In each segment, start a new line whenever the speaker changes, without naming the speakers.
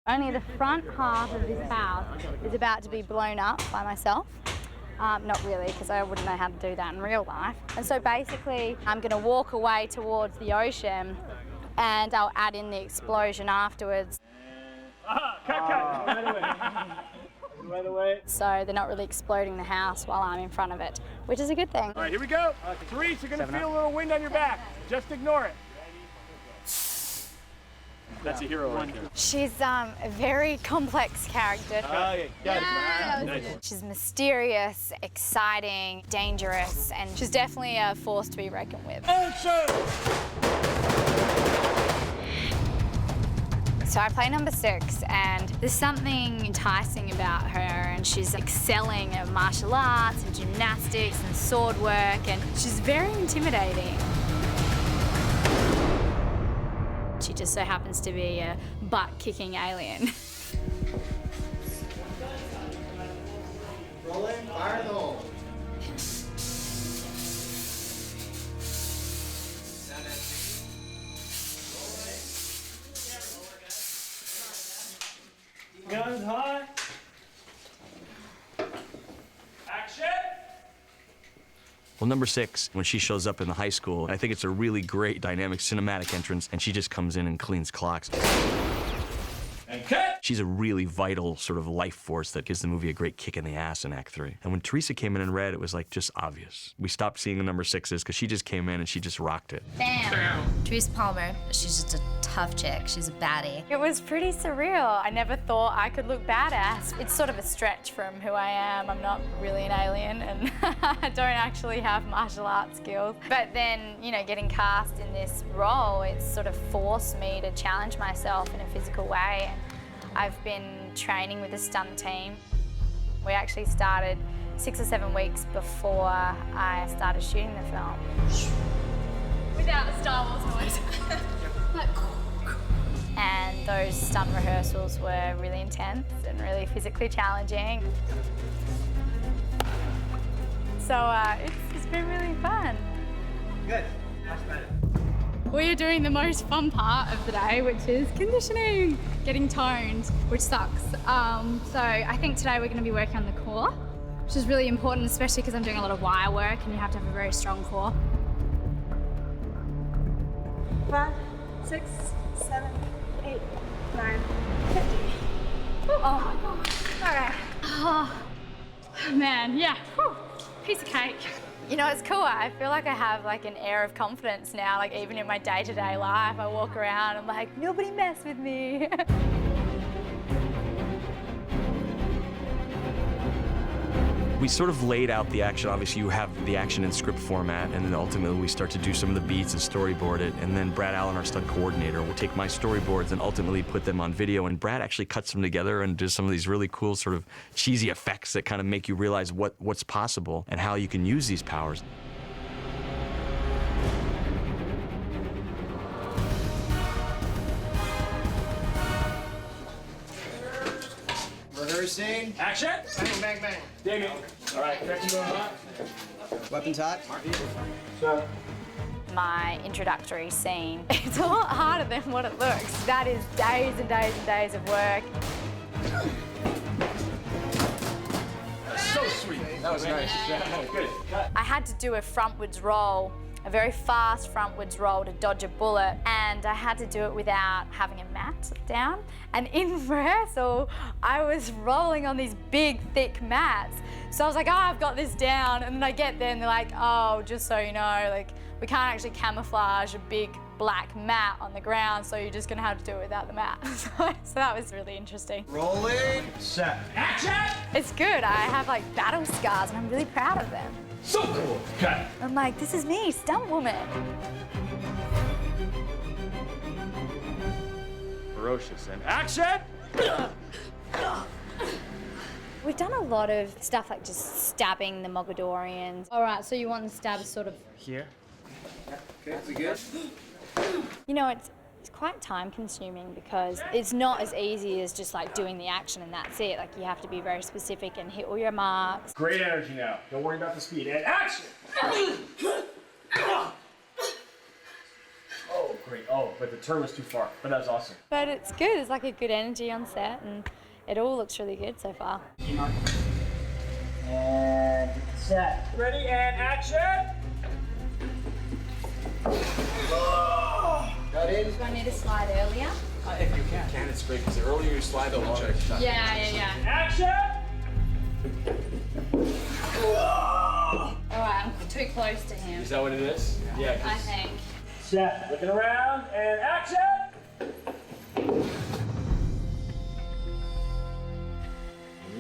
Only the front half of this house is about to be blown up by myself. Not really, because I wouldn't know how to do that in real life. And so basically, I'm going to walk away towards the ocean and I'll add in the explosion afterwards.
Right away.
So they're not really exploding the house while I'm in front of it, which is a good thing.
All right, here we go. Therese, you're going to feel a little wind on your back. Just ignore it. That's a hero right there.
She's a very complex character. She's mysterious, exciting, dangerous, and she's definitely a force to be reckoned with. So I play number 6, and there's something enticing about her, and she's excelling at martial arts and gymnastics and sword work, and she's very intimidating. She just so happens to be a butt-kicking alien.
Rolling, fire the hole.
Guns high. Action!
Well, number 6, when she shows up in the high school, I think it's a really great dynamic cinematic entrance, and she just comes in and cleans clocks.
And cut!
She's a really vital sort of life force that gives the movie a great kick in the ass in Act 3. And when Teresa came in and read, it was like just obvious. We stopped seeing the number 6s because she just came in and she just rocked it.
Bam!
Teresa Palmer, she's just a tough chick. She's a baddie.
It was pretty surreal. I never thought I could look badass. It's sort of a stretch from who I am. I'm not really an alien, and I don't actually have martial arts skills. But then, you know, getting cast in this role, it's sort of forced me to challenge myself in a physical way. And I've been training with the stunt team. We actually started 6 or 7 weeks before I started shooting the film. Without the Star Wars noise. And those stunt rehearsals were really intense and really physically challenging. So it's been really fun.
Good. Much better.
We are doing the most fun part of the day, which is conditioning, getting toned, which sucks. So I think today we're going to be working on the core, which is really important, especially because I'm doing a lot of wire work and you have to have a very strong core.
5, 6, 7, 8, 9, 50.
Oh my God. All right. Oh, man, yeah. Whew. Piece of cake. You know, it's cool. I feel like I have like an air of confidence now. Like even in my day-to-day life, I walk around, I'm like, nobody mess with me.
We sort of laid out the action. Obviously, you have the action in script format, and then ultimately we start to do some of the beats and storyboard it. And then Brad Allen, our stunt coordinator, will take my storyboards and ultimately put them on video. And Brad actually cuts them together and does some of these really cool sort of cheesy effects that kind of make you realize what's possible and how you can use these powers.
Rehearsing.
Action!
Bang, bang, bang.
Dig it. All right, connecting going hot.
Weapons hot.
So,
My introductory scene, it's a lot harder than what it looks. That is days and days and days of work.
so sweet. That was nice. Good. Cut.
I had to do a frontwards roll, a very fast frontwards roll to dodge a bullet, and I had to do it without having a mat down. And in rehearsal, I was rolling on these big, thick mats. So I was like, oh, I've got this down. And then I get there and they're like, oh, just so you know, like, we can't actually camouflage a big black mat on the ground, so you're just gonna have to do it without the mat. So that was really interesting.
Rolling. Set.
Action!
It's good. I have like battle scars and I'm really proud of them.
So cool. Cut.
I'm like, this is me, stunt woman.
Ferocious and action!
We've done a lot of stuff like just stabbing the Mogadorians. All right, so you want the stab sort of
Here.
Okay, we good?
You know, it's quite time consuming because it's not as easy as just like doing the action and that's it. Like you have to be very specific and hit all your marks.
Great energy now. Don't worry about the speed. And action! Oh, great. Oh, but the turn was too far. But that was awesome.
But it's good. It's like a good energy on set, and it all looks really good so far.
And set.
Ready and action!
Got in.
Do you want me to slide earlier?
If you can. It's great because the earlier you slide, the longer.
Yeah.
Action!
Alright, I'm too close to him.
Is that what it is? Yeah.
I think.
Set. Looking around and action!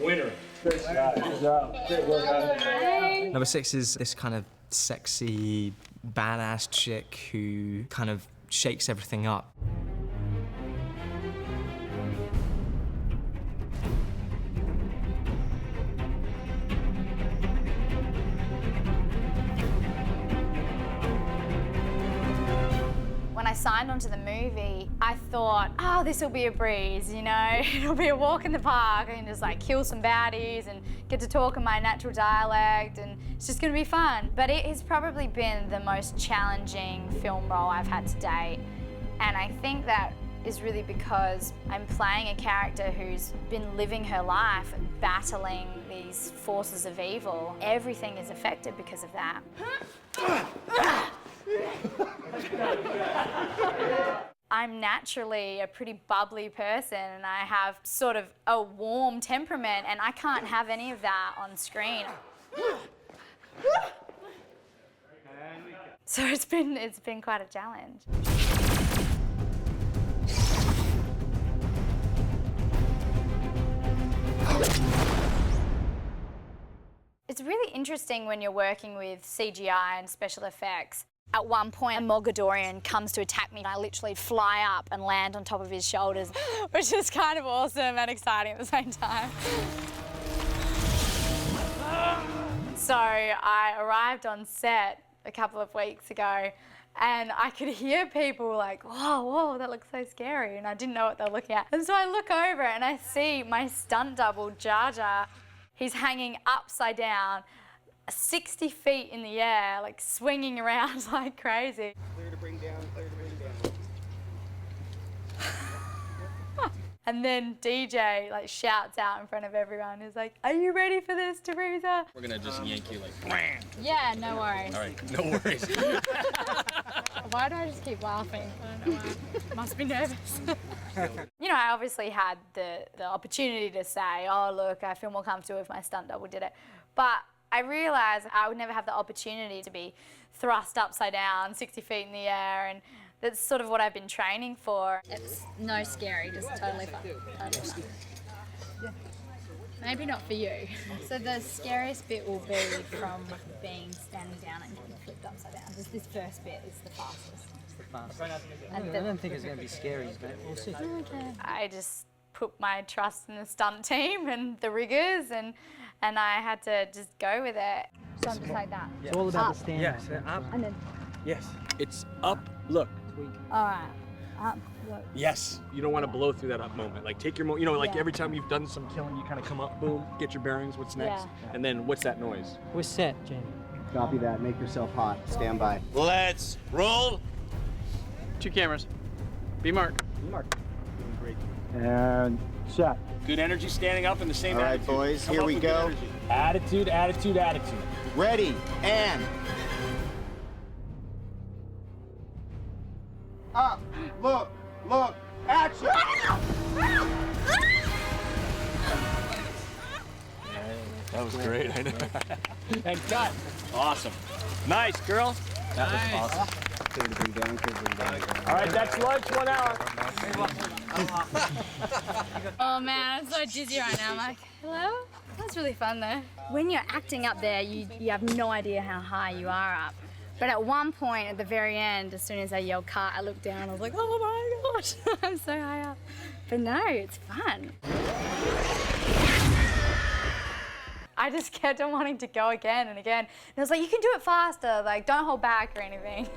Winner. Good job. Good job. Great work, Adam.
Number 6 is this kind of sexy, badass chick who kind of shakes everything up.
When I signed onto the movie, I thought, oh, this will be a breeze, you know? It'll be a walk in the park. I can just like kill some baddies and get to talk in my natural dialect, and it's just gonna be fun. But it has probably been the most challenging film role I've had to date. And I think that is really because I'm playing a character who's been living her life battling these forces of evil. Everything is affected because of that. I'm naturally a pretty bubbly person, and I have sort of a warm temperament, and I can't have any of that on screen. So it's been quite a challenge. It's really interesting when you're working with CGI and special effects. At one point, a Mogadorian comes to attack me, and I literally fly up and land on top of his shoulders, which is kind of awesome and exciting at the same time. So I arrived on set a couple of weeks ago, and I could hear people like, whoa, that looks so scary, and I didn't know what they were looking at. And so I look over and I see my stunt double, Jar Jar. He's hanging upside down, 60 feet in the air, like swinging around like crazy.
Clear to bring down, clear to bring down.
And then DJ like shouts out in front of everyone. He's like, "Are you ready for this, Teresa?"
We're gonna just yank you like, wham!
Yeah, no worries.
All right, no worries.
Why do I just keep laughing? I don't know why. Must be nervous. You know, I obviously had the opportunity to say, oh, look, I feel more comfortable if my stunt double did it. But I realised I would never have the opportunity to be thrust upside down, 60 feet in the air, and that's sort of what I've been training for.
It's no scary, just totally fun. Totally fun. Maybe not for you.
So the scariest bit will be from being standing down and getting flipped upside down. This first bit is the fastest.
I don't think it's going to be scary, but we'll see.
Okay. I just put my trust in the stunt team and the riggers, and I had to just go with it. So I'm just like that.
It's all about the stand.
Yes, up.
And then,
Yes. It's up, look.
all right, up, look.
Yes. You don't want to blow through that up moment. Like take your, like
Yeah.
every time you've done some killing, you kind of come up, boom, get your bearings, what's next?
Yeah.
And then what's that noise?
We're set, Jamie.
Copy that. Make yourself hot. Stand by.
Let's roll.
2 cameras. Be Mark.
Mark. Doing great.
And shot.
Good energy standing up in the same
All right,
attitude.
boys,
Come
here
up
we
with good
go.
energy.
Attitude, attitude, attitude.
Ready, and up, look, action!
That was great. I know.
And cut.
Awesome. Nice, girl.
That was awesome.
Clear to bring down, clear to bring down.
All right, that's lunch, 1 hour.
Oh man, I'm so dizzy right now. I'm like, hello? That's really fun though. When you're acting up there, you have no idea how high you are up. But at one point, at the very end, as soon as I yelled cut, I looked down, I was like, oh my gosh, I'm so high up. But no, it's fun. I just kept on wanting to go again and again. And I was like, you can do it faster, like don't hold back or anything.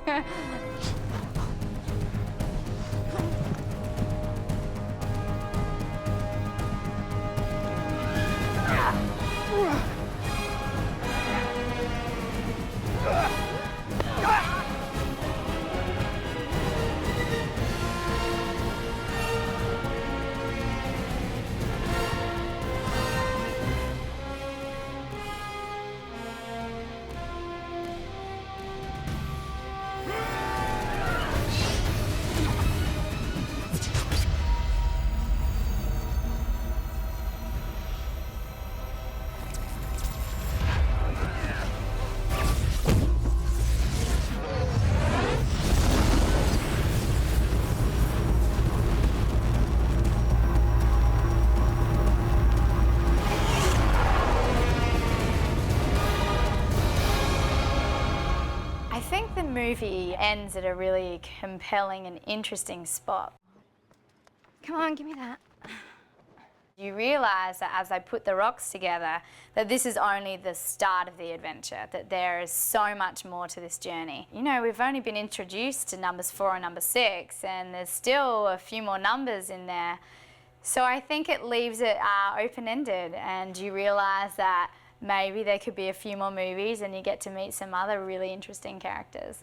movie ends at a really compelling and interesting spot. Come on, give me that. You realise that as they put the rocks together, that this is only the start of the adventure, that there is so much more to this journey. You know, we've only been introduced to numbers 4 and number 6, and there's still a few more numbers in there. So I think it leaves it open-ended, and you realise that maybe there could be a few more movies and you get to meet some other really interesting characters.